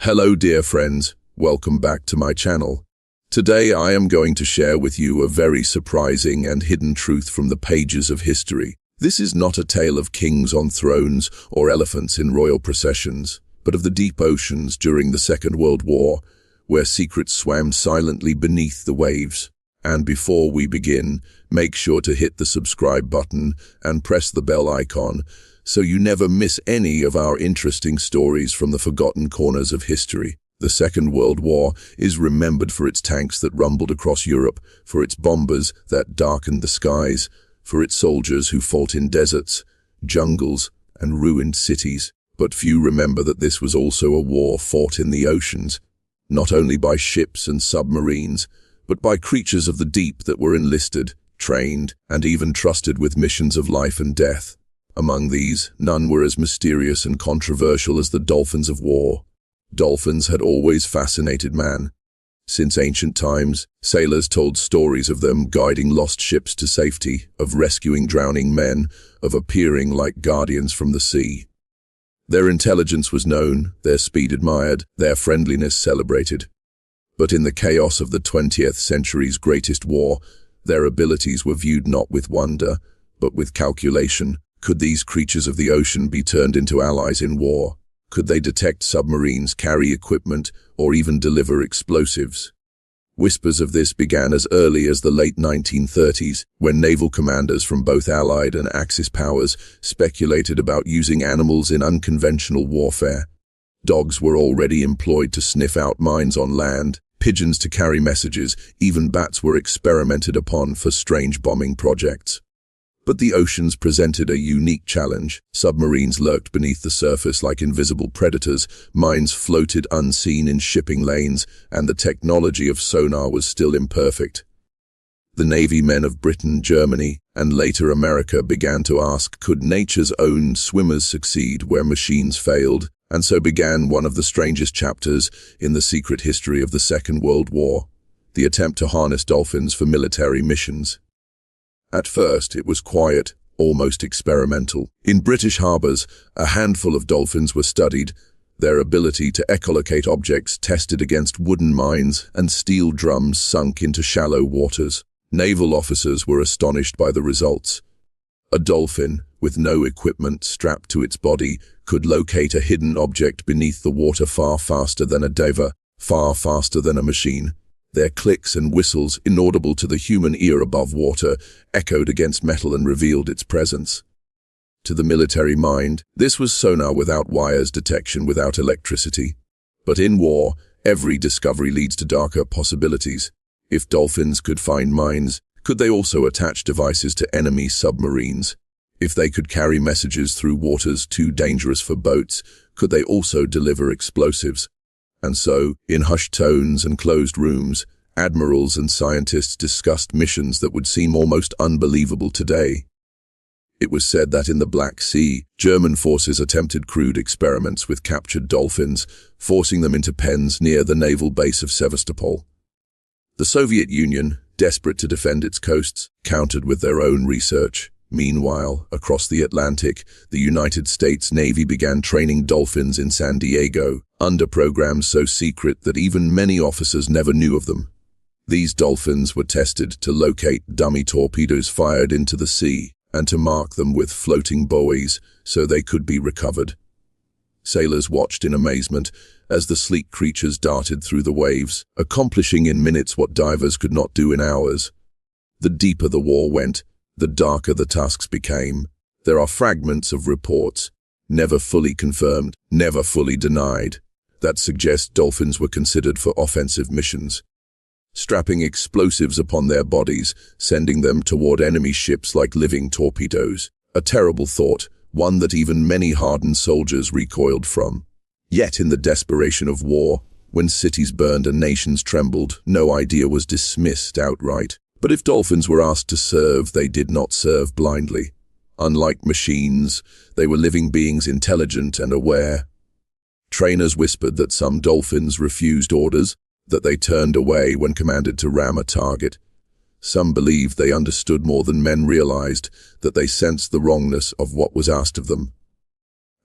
Hello dear friends, welcome back to my channel. Today I am going to share with you a very surprising and hidden truth from the pages of history. This is not a tale of kings on thrones or elephants in royal processions, but of the deep oceans during the Second World War, where secrets swam silently beneath the waves. And before we begin, make sure to hit the subscribe button and press the bell icon so you never miss any of our interesting stories from the forgotten corners of history. The Second World War is remembered for its tanks that rumbled across Europe, for its bombers that darkened the skies, for its soldiers who fought in deserts, jungles, and ruined cities. But few remember that this was also a war fought in the oceans, not only by ships and submarines, but by creatures of the deep that were enlisted, trained, and even trusted with missions of life and death. Among these, none were as mysterious and controversial as the dolphins of war. Dolphins had always fascinated man. Since ancient times, sailors told stories of them guiding lost ships to safety, of rescuing drowning men, of appearing like guardians from the sea. Their intelligence was known, their speed admired, their friendliness celebrated. But in the chaos of the 20th century's greatest war, their abilities were viewed not with wonder, but with calculation. Could these creatures of the ocean be turned into allies in war? Could they detect submarines, carry equipment, or even deliver explosives? Whispers of this began as early as the late 1930s, when naval commanders from both Allied and Axis powers speculated about using animals in unconventional warfare. Dogs were already employed to sniff out mines on land, pigeons to carry messages, even bats were experimented upon for strange bombing projects. But the oceans presented a unique challenge. Submarines lurked beneath the surface like invisible predators, mines floated unseen in shipping lanes, and the technology of sonar was still imperfect. The Navy men of Britain, Germany, and later America began to ask, could nature's own swimmers succeed where machines failed? And so began one of the strangest chapters in the secret history of the Second World War, the attempt to harness dolphins for military missions. At first, it was quiet, almost experimental. In British harbours, a handful of dolphins were studied, their ability to echolocate objects tested against wooden mines and steel drums sunk into shallow waters. Naval officers were astonished by the results. A dolphin, with no equipment strapped to its body, could locate a hidden object beneath the water far faster than a diver, far faster than a machine. Their clicks and whistles, inaudible to the human ear above water, echoed against metal and revealed its presence. To the military mind, this was sonar without wires, detection without electricity. But in war, every discovery leads to darker possibilities. If dolphins could find mines, could they also attach devices to enemy submarines? If they could carry messages through waters too dangerous for boats, could they also deliver explosives? And so, in hushed tones and closed rooms, admirals and scientists discussed missions that would seem almost unbelievable today. It was said that in the Black Sea, German forces attempted crude experiments with captured dolphins, forcing them into pens near the naval base of Sevastopol. The Soviet Union, desperate to defend its coasts, countered with their own research. Meanwhile, across the Atlantic, the United States Navy began training dolphins in San Diego, under programs so secret that even many officers never knew of them. These dolphins were tested to locate dummy torpedoes fired into the sea and to mark them with floating buoys so they could be recovered. Sailors watched in amazement as the sleek creatures darted through the waves, accomplishing in minutes what divers could not do in hours. The deeper the war went, the darker the tasks became. There are fragments of reports, never fully confirmed, never fully denied, that suggest dolphins were considered for offensive missions, strapping explosives upon their bodies, sending them toward enemy ships like living torpedoes. A terrible thought, one that even many hardened soldiers recoiled from. Yet in the desperation of war, when cities burned and nations trembled, no idea was dismissed outright. But if dolphins were asked to serve, they did not serve blindly. Unlike machines, they were living beings, intelligent and aware. Trainers whispered that some dolphins refused orders, that they turned away when commanded to ram a target. Some believed they understood more than men realized, that they sensed the wrongness of what was asked of them.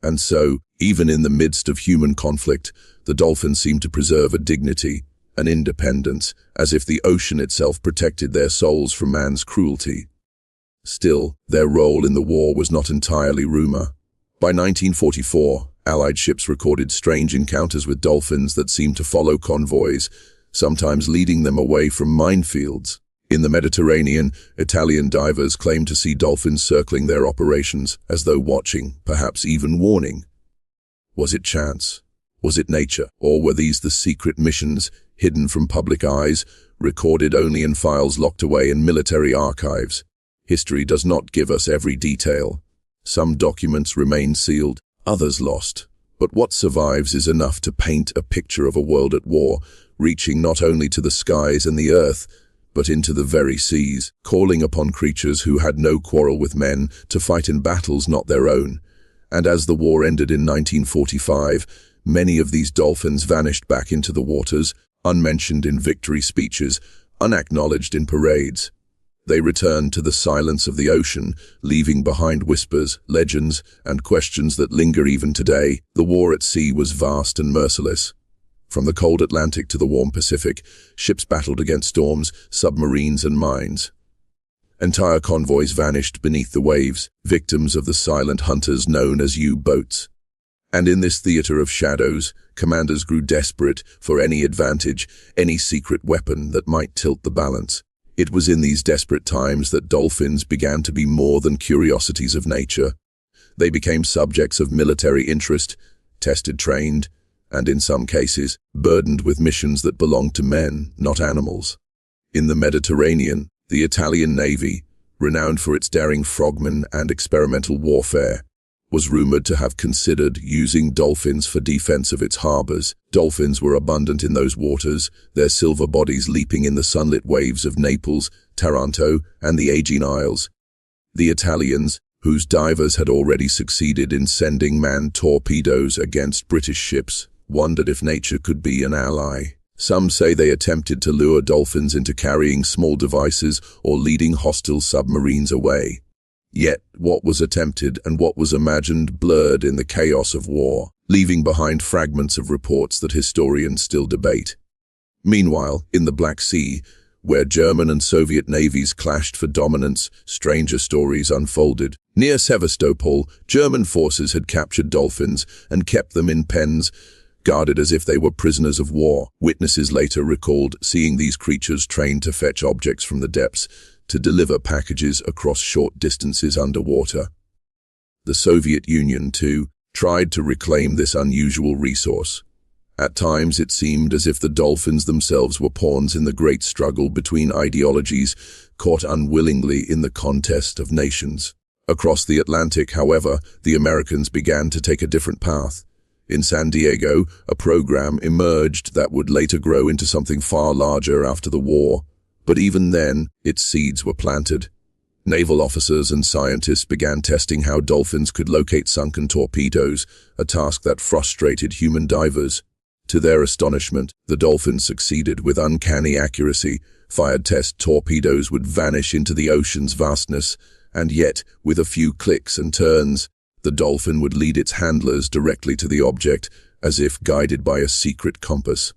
And so, even in the midst of human conflict, the dolphins seemed to preserve a dignity, an independence, as if the ocean itself protected their souls from man's cruelty. Still, their role in the war was not entirely rumor. By 1944, Allied ships recorded strange encounters with dolphins that seemed to follow convoys, sometimes leading them away from minefields. In the Mediterranean, Italian divers claimed to see dolphins circling their operations, as though watching, perhaps even warning. Was it chance? Was it nature? Or were these the secret missions, hidden from public eyes, recorded only in files locked away in military archives? History does not give us every detail. Some documents remain sealed, others lost. But what survives is enough to paint a picture of a world at war, reaching not only to the skies and the earth, but into the very seas, calling upon creatures who had no quarrel with men to fight in battles not their own. And as the war ended in 1945, many of these dolphins vanished back into the waters, unmentioned in victory speeches, unacknowledged in parades. They returned to the silence of the ocean, leaving behind whispers, legends, and questions that linger even today. The war at sea was vast and merciless. From the cold Atlantic to the warm Pacific, ships battled against storms, submarines, and mines. Entire convoys vanished beneath the waves, victims of the silent hunters known as U-boats. And in this theater of shadows, commanders grew desperate for any advantage, any secret weapon that might tilt the balance. It was in these desperate times that dolphins began to be more than curiosities of nature. They became subjects of military interest, tested, trained, and in some cases, burdened with missions that belonged to men, not animals. In the Mediterranean, the Italian Navy, renowned for its daring frogmen and experimental warfare, was rumored to have considered using dolphins for defense of its harbors. Dolphins were abundant in those waters, their silver bodies leaping in the sunlit waves of Naples, Taranto, and the Aegean Isles. The Italians, whose divers had already succeeded in sending manned torpedoes against British ships, wondered if nature could be an ally. Some say they attempted to lure dolphins into carrying small devices or leading hostile submarines away. Yet, what was attempted and what was imagined blurred in the chaos of war, leaving behind fragments of reports that historians still debate. Meanwhile, in the Black Sea, where German and Soviet navies clashed for dominance, stranger stories unfolded. Near Sevastopol, German forces had captured dolphins and kept them in pens, guarded as if they were prisoners of war. Witnesses later recalled seeing these creatures trained to fetch objects from the depths, to deliver packages across short distances underwater. The Soviet Union, too, tried to reclaim this unusual resource. At times it seemed as if the dolphins themselves were pawns in the great struggle between ideologies, caught unwillingly in the contest of nations. Across the Atlantic, however, the Americans began to take a different path. In San Diego, a program emerged that would later grow into something far larger after the war. But even then, its seeds were planted. Naval officers and scientists began testing how dolphins could locate sunken torpedoes, a task that frustrated human divers. To their astonishment, the dolphins succeeded with uncanny accuracy. Fired test torpedoes would vanish into the ocean's vastness, and yet, with a few clicks and turns, the dolphin would lead its handlers directly to the object, as if guided by a secret compass.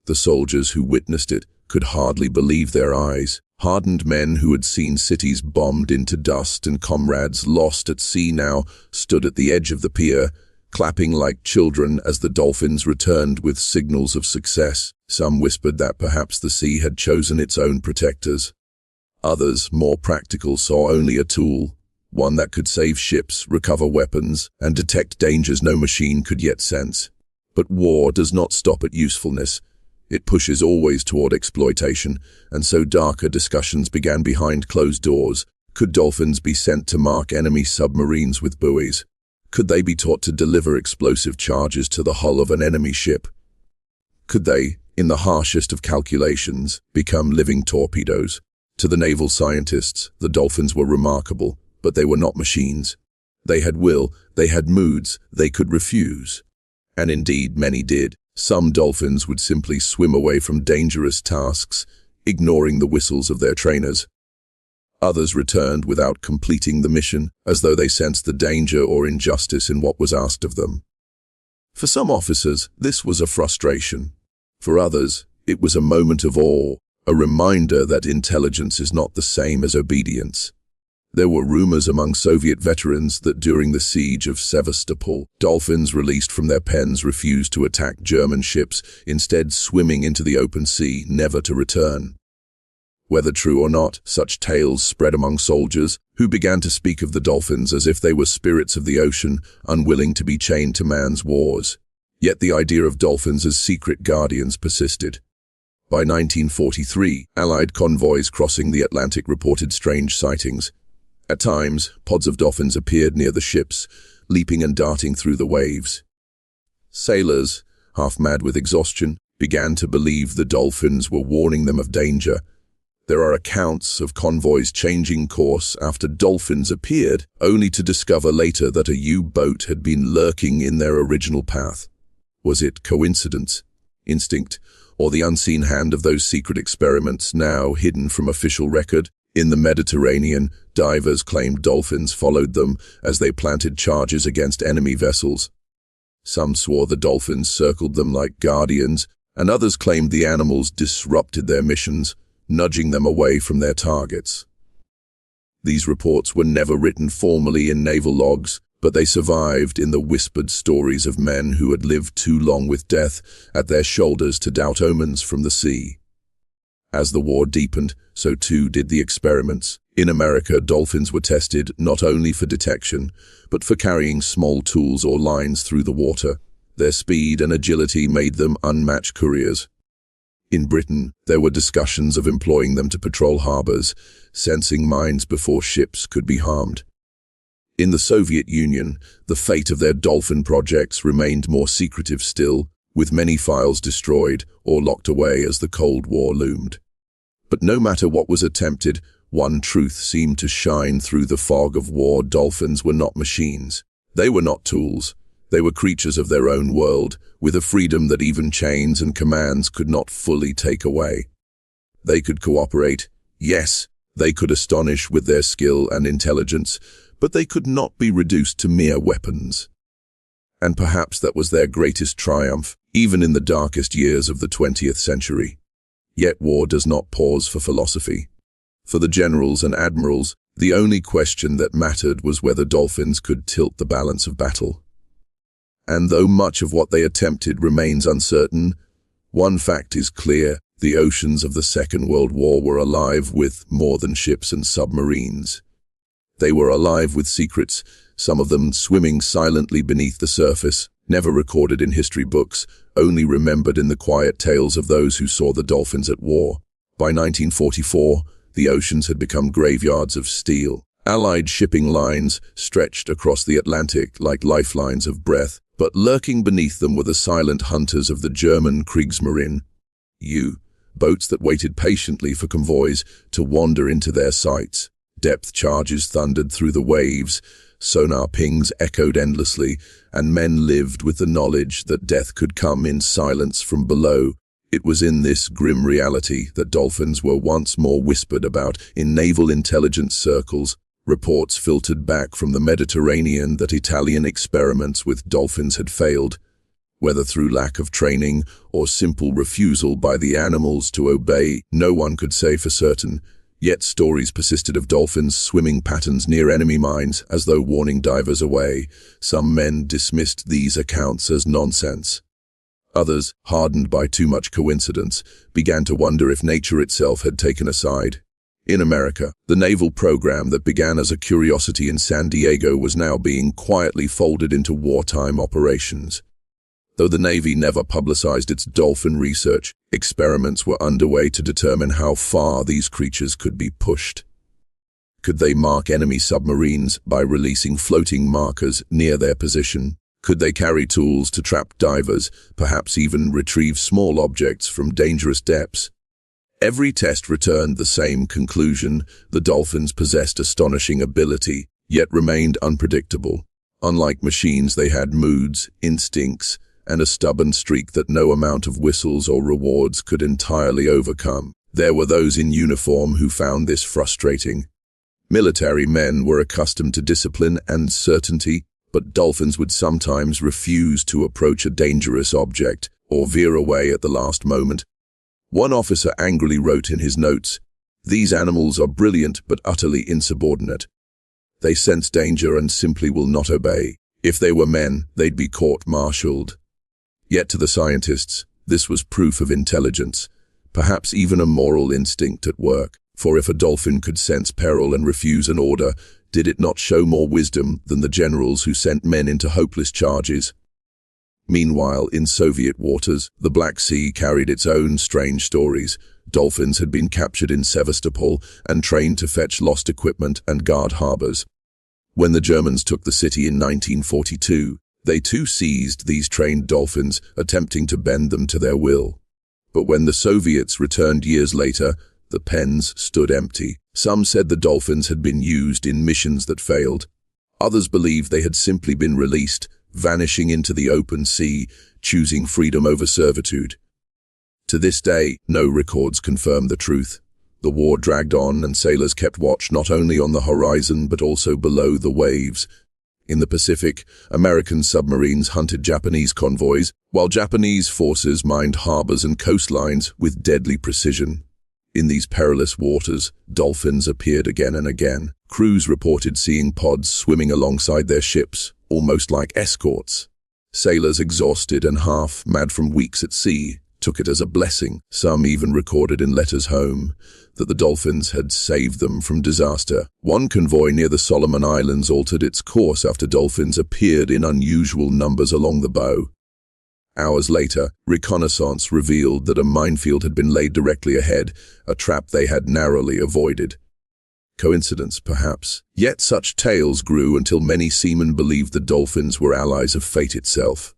The soldiers who witnessed it could hardly believe their eyes. Hardened men who had seen cities bombed into dust and comrades lost at sea now stood at the edge of the pier, clapping like children as the dolphins returned with signals of success. Some whispered that perhaps the sea had chosen its own protectors. Others, more practical, saw only a tool, one that could save ships, recover weapons, and detect dangers no machine could yet sense. But war does not stop at usefulness. It pushes always toward exploitation, and so darker discussions began behind closed doors. Could dolphins be sent to mark enemy submarines with buoys? Could they be taught to deliver explosive charges to the hull of an enemy ship? Could they, in the harshest of calculations, become living torpedoes? To the naval scientists, the dolphins were remarkable, but they were not machines. They had will, they had moods, they could refuse. And indeed, many did. Some dolphins would simply swim away from dangerous tasks, ignoring the whistles of their trainers. Others returned without completing the mission, as though they sensed the danger or injustice in what was asked of them. For some officers, this was a frustration. For others, it was a moment of awe, a reminder that intelligence is not the same as obedience. There were rumors among Soviet veterans that during the siege of Sevastopol, dolphins released from their pens refused to attack German ships, instead swimming into the open sea, never to return. Whether true or not, such tales spread among soldiers, who began to speak of the dolphins as if they were spirits of the ocean, unwilling to be chained to man's wars. Yet the idea of dolphins as secret guardians persisted. By 1943, Allied convoys crossing the Atlantic reported strange sightings. At times, pods of dolphins appeared near the ships, leaping and darting through the waves. Sailors, half mad with exhaustion, began to believe the dolphins were warning them of danger. There are accounts of convoys changing course after dolphins appeared, only to discover later that a U-boat had been lurking in their original path. Was it coincidence, instinct, or the unseen hand of those secret experiments now hidden from official record? In the Mediterranean, divers claimed dolphins followed them as they planted charges against enemy vessels. Some swore the dolphins circled them like guardians, and others claimed the animals disrupted their missions, nudging them away from their targets. These reports were never written formally in naval logs, but they survived in the whispered stories of men who had lived too long with death at their shoulders to doubt omens from the sea. As the war deepened, so too did the experiments. In America, dolphins were tested not only for detection, but for carrying small tools or lines through the water. Their speed and agility made them unmatched couriers. In Britain, there were discussions of employing them to patrol harbors, sensing mines before ships could be harmed. In the Soviet Union, the fate of their dolphin projects remained more secretive still, with many files destroyed or locked away as the Cold War loomed. But no matter what was attempted, one truth seemed to shine through the fog of war: dolphins were not machines. They were not tools. They were creatures of their own world, with a freedom that even chains and commands could not fully take away. They could cooperate, yes, they could astonish with their skill and intelligence, but they could not be reduced to mere weapons. And perhaps that was their greatest triumph, even in the darkest years of the 20th century. Yet war does not pause for philosophy. For the generals and admirals, the only question that mattered was whether dolphins could tilt the balance of battle. And though much of what they attempted remains uncertain, one fact is clear: the oceans of the Second World War were alive with more than ships and submarines. They were alive with secrets, some of them swimming silently beneath the surface, never recorded in history books, only remembered in the quiet tales of those who saw the dolphins at war. By 1944, the oceans had become graveyards of steel. Allied shipping lines stretched across the Atlantic like lifelines of breath, but lurking beneath them were the silent hunters of the German Kriegsmarine, boats that waited patiently for convoys to wander into their sights. Depth charges thundered through the waves, sonar pings echoed endlessly, and men lived with the knowledge that death could come in silence from below. It was in this grim reality that dolphins were once more whispered about in naval intelligence circles. Reports filtered back from the Mediterranean that Italian experiments with dolphins had failed, whether through lack of training or simple refusal by the animals to obey. No one could say for certain. Yet stories persisted of dolphins swimming patterns near enemy mines as though warning divers away. Some men dismissed these accounts as nonsense. Others, hardened by too much coincidence, began to wonder if nature itself had taken a side. In America, the naval program that began as a curiosity in San Diego was now being quietly folded into wartime operations. Though the Navy never publicized its dolphin research, experiments were underway to determine how far these creatures could be pushed. Could they mark enemy submarines by releasing floating markers near their position? Could they carry tools to trap divers, perhaps even retrieve small objects from dangerous depths? Every test returned the same conclusion: the dolphins possessed astonishing ability, yet remained unpredictable. Unlike machines, they had moods, instincts, and a stubborn streak that no amount of whistles or rewards could entirely overcome. There were those in uniform who found this frustrating. Military men were accustomed to discipline and certainty, but dolphins would sometimes refuse to approach a dangerous object or veer away at the last moment. One officer angrily wrote in his notes, "These animals are brilliant but utterly insubordinate. They sense danger and simply will not obey. If they were men, they'd be court-martialed." Yet to the scientists, this was proof of intelligence, perhaps even a moral instinct at work. For if a dolphin could sense peril and refuse an order, did it not show more wisdom than the generals who sent men into hopeless charges? Meanwhile, in Soviet waters, the Black Sea carried its own strange stories. Dolphins had been captured in Sevastopol and trained to fetch lost equipment and guard harbors. When the Germans took the city in 1942, they too seized these trained dolphins, attempting to bend them to their will. But when the Soviets returned years later, the pens stood empty. Some said the dolphins had been used in missions that failed. Others believed they had simply been released, vanishing into the open sea, choosing freedom over servitude. To this day, no records confirm the truth. The war dragged on and sailors kept watch not only on the horizon but also below the waves. In the Pacific, American submarines hunted Japanese convoys, while Japanese forces mined harbors and coastlines with deadly precision. In these perilous waters, dolphins appeared again and again. Crews reported seeing pods swimming alongside their ships, almost like escorts. Sailors, exhausted and half-mad from weeks at sea, took it as a blessing. Some even recorded in letters home that the dolphins had saved them from disaster. One convoy near the Solomon Islands altered its course after dolphins appeared in unusual numbers along the bow. Hours later, reconnaissance revealed that a minefield had been laid directly ahead, a trap they had narrowly avoided. Coincidence, perhaps? Yet such tales grew until many seamen believed the dolphins were allies of fate itself.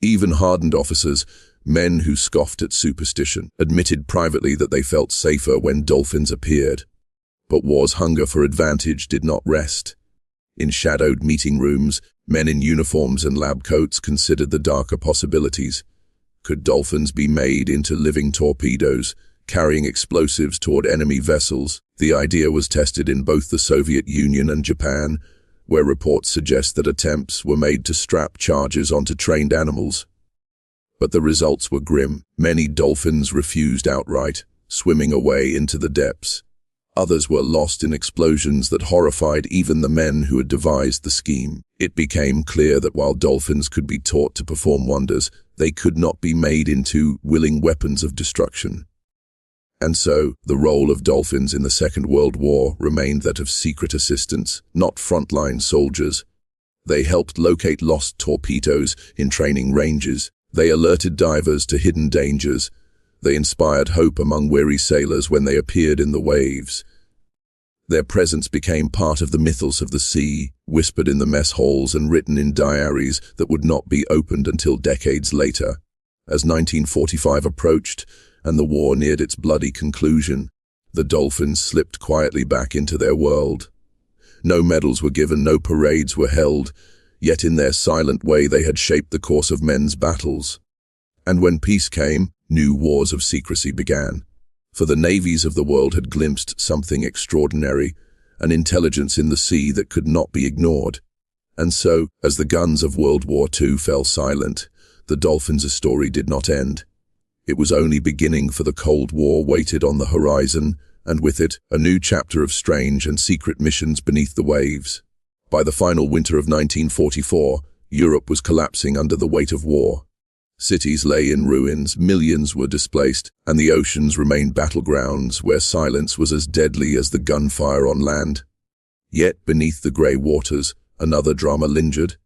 Even hardened officers, men who scoffed at superstition, admitted privately that they felt safer when dolphins appeared. But war's hunger for advantage did not rest. In shadowed meeting rooms, men in uniforms and lab coats considered the darker possibilities. Could dolphins be made into living torpedoes, carrying explosives toward enemy vessels? The idea was tested in both the Soviet Union and Japan, where reports suggest that attempts were made to strap charges onto trained animals. But the results were grim. Many dolphins refused outright, swimming away into the depths. Others were lost in explosions that horrified even the men who had devised the scheme. It became clear that while dolphins could be taught to perform wonders, they could not be made into willing weapons of destruction. And so, the role of dolphins in the Second World War remained that of secret assistants, not frontline soldiers. They helped locate lost torpedoes in training ranges. They alerted divers to hidden dangers. They inspired hope among weary sailors when they appeared in the waves. Their presence became part of the mythos of the sea, whispered in the mess halls and written in diaries that would not be opened until decades later. As 1945 approached and the war neared its bloody conclusion, the dolphins slipped quietly back into their world. No medals were given, no parades were held, yet in their silent way they had shaped the course of men's battles. And when peace came, new wars of secrecy began. For the navies of the world had glimpsed something extraordinary, an intelligence in the sea that could not be ignored. And so, as the guns of World War II fell silent, the dolphins' story did not end. It was only beginning, for the Cold War waited on the horizon, and with it, a new chapter of strange and secret missions beneath the waves. By the final winter of 1944, Europe was collapsing under the weight of war. Cities lay in ruins, millions were displaced, and the oceans remained battlegrounds where silence was as deadly as the gunfire on land. Yet beneath the grey waters, another drama lingered,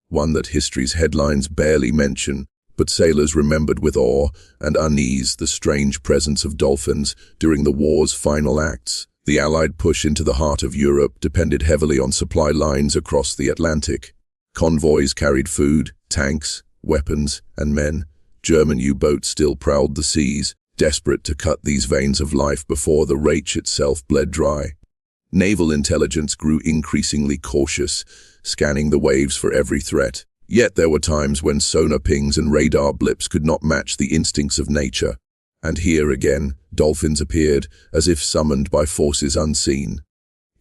one that history's headlines barely mention, but sailors remembered with awe and unease the strange presence of dolphins during the war's final acts. The Allied push into the heart of Europe depended heavily on supply lines across the Atlantic. Convoys carried food, tanks, weapons, and men. German U-boats still prowled the seas, desperate to cut these veins of life before the Reich itself bled dry. Naval intelligence grew increasingly cautious, scanning the waves for every threat. Yet there were times when sonar pings and radar blips could not match the instincts of nature. And here again, dolphins appeared, as if summoned by forces unseen.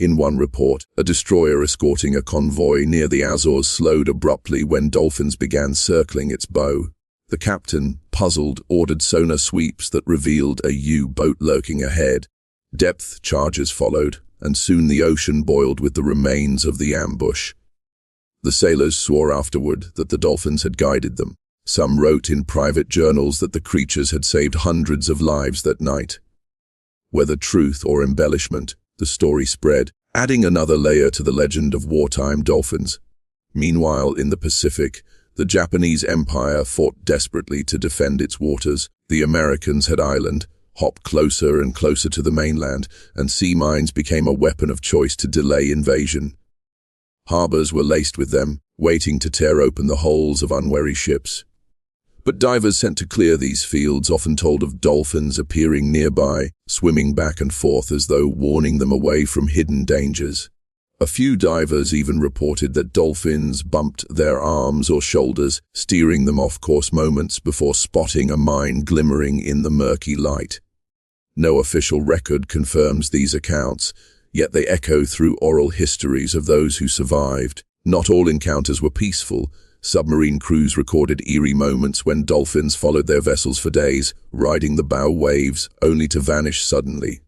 In one report, a destroyer escorting a convoy near the Azores slowed abruptly when dolphins began circling its bow. The captain, puzzled, ordered sonar sweeps that revealed a U-boat lurking ahead. Depth charges followed, and soon the ocean boiled with the remains of the ambush. The sailors swore afterward that the dolphins had guided them. Some wrote in private journals that the creatures had saved hundreds of lives that night. Whether truth or embellishment, the story spread, adding another layer to the legend of wartime dolphins. Meanwhile, in the Pacific, the Japanese Empire fought desperately to defend its waters. The Americans had island, hopped closer and closer to the mainland, and sea mines became a weapon of choice to delay invasion. Harbors were laced with them, waiting to tear open the hulls of unwary ships. But divers sent to clear these fields often told of dolphins appearing nearby, swimming back and forth as though warning them away from hidden dangers. A few divers even reported that dolphins bumped their arms or shoulders, steering them off course moments before spotting a mine glimmering in the murky light. No official record confirms these accounts, yet they echo through oral histories of those who survived. Not all encounters were peaceful. Submarine crews recorded eerie moments when dolphins followed their vessels for days, riding the bow waves, only to vanish suddenly.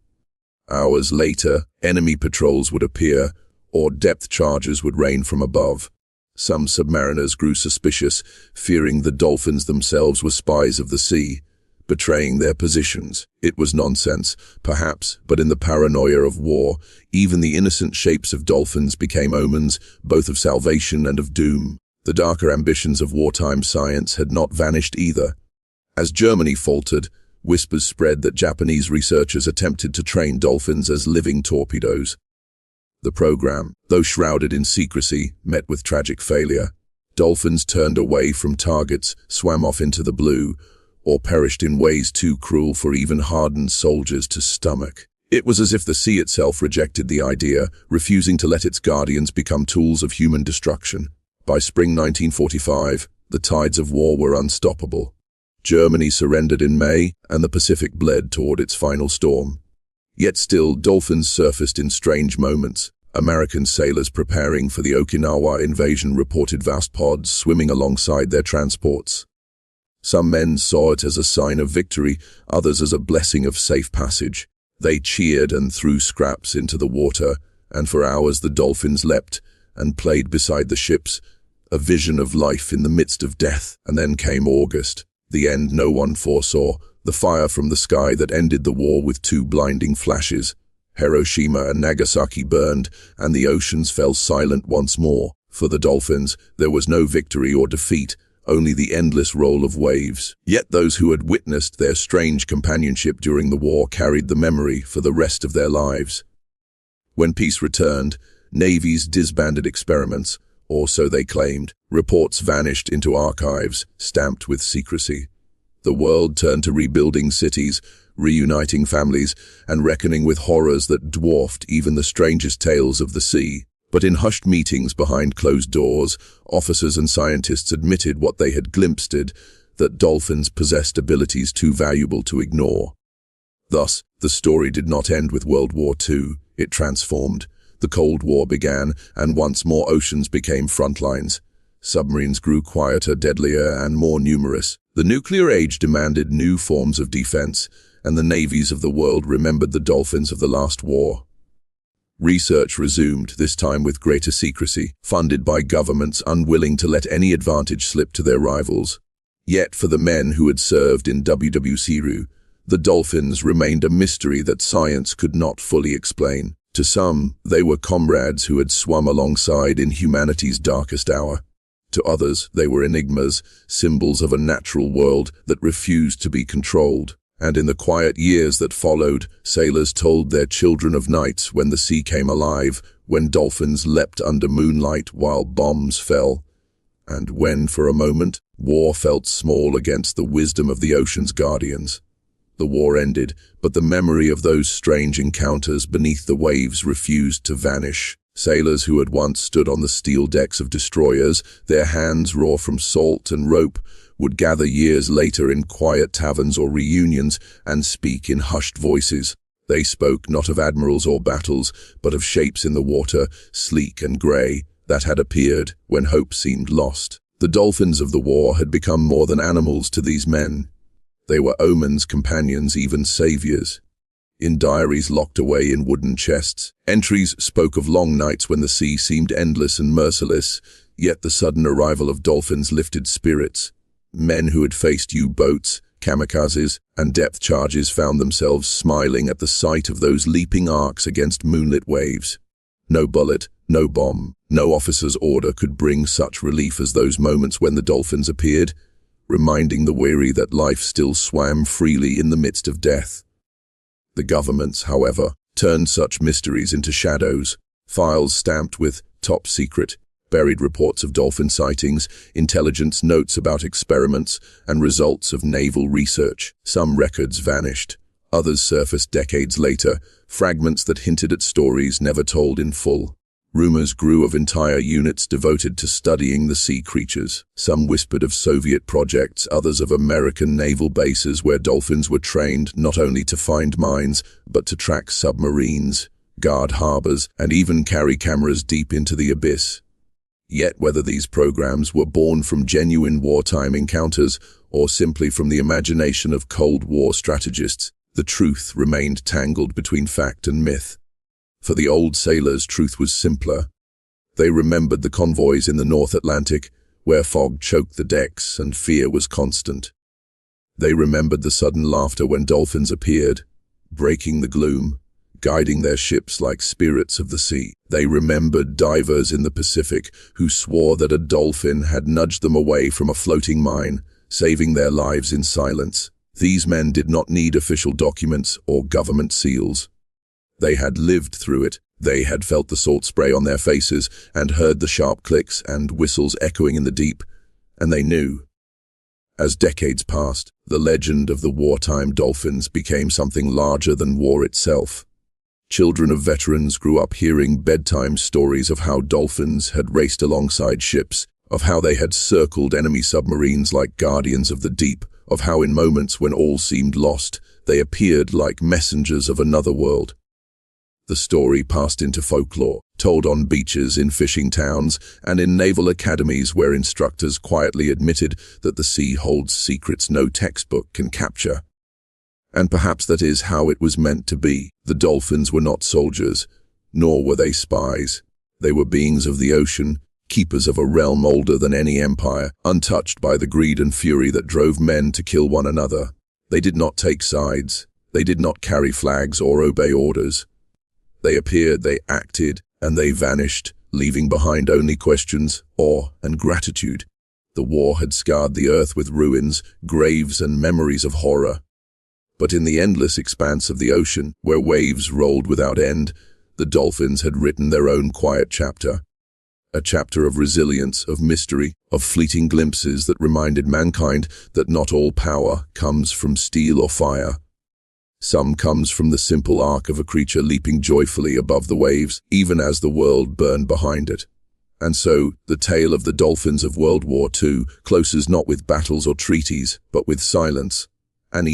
Hours later, enemy patrols would appear, or depth charges would rain from above. Some submariners grew suspicious, fearing the dolphins themselves were spies of the sea, betraying their positions. It was nonsense, perhaps, but in the paranoia of war, even the innocent shapes of dolphins became omens, both of salvation and of doom. The darker ambitions of wartime science had not vanished either. As Germany faltered, whispers spread that Japanese researchers attempted to train dolphins as living torpedoes. The program, though shrouded in secrecy, met with tragic failure. Dolphins turned away from targets, swam off into the blue, or perished in ways too cruel for even hardened soldiers to stomach. It was as if the sea itself rejected the idea, refusing to let its guardians become tools of human destruction. By spring 1945, the tides of war were unstoppable. Germany surrendered in May, and the Pacific bled toward its final storm. Yet still, dolphins surfaced in strange moments. American sailors preparing for the Okinawa invasion reported vast pods swimming alongside their transports. Some men saw it as a sign of victory, others as a blessing of safe passage. They cheered and threw scraps into the water, and for hours the dolphins leapt and played beside the ships, a vision of life in the midst of death. And then came August, the end no one foresaw, the fire from the sky that ended the war with two blinding flashes. Hiroshima and Nagasaki burned, and the oceans fell silent once more. For the dolphins, there was no victory or defeat, only the endless roll of waves. Yet those who had witnessed their strange companionship during the war carried the memory for the rest of their lives. When peace returned, navies disbanded experiments, or so they claimed. Reports vanished into archives, stamped with secrecy. The world turned to rebuilding cities, reuniting families, and reckoning with horrors that dwarfed even the strangest tales of the sea. But in hushed meetings behind closed doors, officers and scientists admitted what they had glimpsed, that dolphins possessed abilities too valuable to ignore. Thus, the story did not end with World War II. It transformed. The Cold War began, and once more oceans became front lines. Submarines grew quieter, deadlier, and more numerous. The nuclear age demanded new forms of defense, and the navies of the world remembered the dolphins of the last war. Research resumed, this time with greater secrecy, funded by governments unwilling to let any advantage slip to their rivals. Yet for the men who had served in WWII, the dolphins remained a mystery that science could not fully explain. To some, they were comrades who had swum alongside in humanity's darkest hour. To others, they were enigmas, symbols of a natural world that refused to be controlled. And in the quiet years that followed, sailors told their children of nights when the sea came alive, when dolphins leapt under moonlight while bombs fell, and when, for a moment, war felt small against the wisdom of the ocean's guardians. The war ended, but the memory of those strange encounters beneath the waves refused to vanish. Sailors who had once stood on the steel decks of destroyers, their hands raw from salt and rope, would gather years later in quiet taverns or reunions and speak in hushed voices. They spoke not of admirals or battles, but of shapes in the water, sleek and grey, that had appeared when hope seemed lost. The dolphins of the war had become more than animals to these men. They were omens, companions, even saviors. In diaries locked away in wooden chests, entries spoke of long nights when the sea seemed endless and merciless, yet the sudden arrival of dolphins lifted spirits. Men who had faced U-boats, kamikazes, and depth charges found themselves smiling at the sight of those leaping arcs against moonlit waves. No bullet, no bomb, no officer's order could bring such relief as those moments when the dolphins appeared, reminding the weary that life still swam freely in the midst of death. The governments, however, turned such mysteries into shadows, files stamped with top secret, buried reports of dolphin sightings, intelligence notes about experiments, and results of naval research. Some records vanished. Others surfaced decades later, fragments that hinted at stories never told in full. Rumors grew of entire units devoted to studying the sea creatures. Some whispered of Soviet projects, others of American naval bases where dolphins were trained not only to find mines, but to track submarines, guard harbors, and even carry cameras deep into the abyss. Yet whether these programs were born from genuine wartime encounters or simply from the imagination of Cold War strategists, the truth remained tangled between fact and myth. For the old sailors, truth was simpler. They remembered the convoys in the North Atlantic, where fog choked the decks and fear was constant. They remembered the sudden laughter when dolphins appeared, breaking the gloom, guiding their ships like spirits of the sea. They remembered divers in the Pacific who swore that a dolphin had nudged them away from a floating mine, saving their lives in silence. These men did not need official documents or government seals. They had lived through it. They had felt the salt spray on their faces and heard the sharp clicks and whistles echoing in the deep, and they knew. As decades passed, the legend of the wartime dolphins became something larger than war itself. Children of veterans grew up hearing bedtime stories of how dolphins had raced alongside ships, of how they had circled enemy submarines like guardians of the deep, of how in moments when all seemed lost, they appeared like messengers of another world. The story passed into folklore, told on beaches in fishing towns and in naval academies where instructors quietly admitted that the sea holds secrets no textbook can capture. And perhaps that is how it was meant to be. The dolphins were not soldiers, nor were they spies. They were beings of the ocean, keepers of a realm older than any empire, untouched by the greed and fury that drove men to kill one another. They did not take sides. They did not carry flags or obey orders. They appeared, they acted, and they vanished, leaving behind only questions, awe, and gratitude. The war had scarred the earth with ruins, graves, and memories of horror. But in the endless expanse of the ocean, where waves rolled without end, the dolphins had written their own quiet chapter. A chapter of resilience, of mystery, of fleeting glimpses that reminded mankind that not all power comes from steel or fire. Some comes from the simple arc of a creature leaping joyfully above the waves, even as the world burned behind it. And so, the tale of the dolphins of World War II closes not with battles or treaties, but with silence, and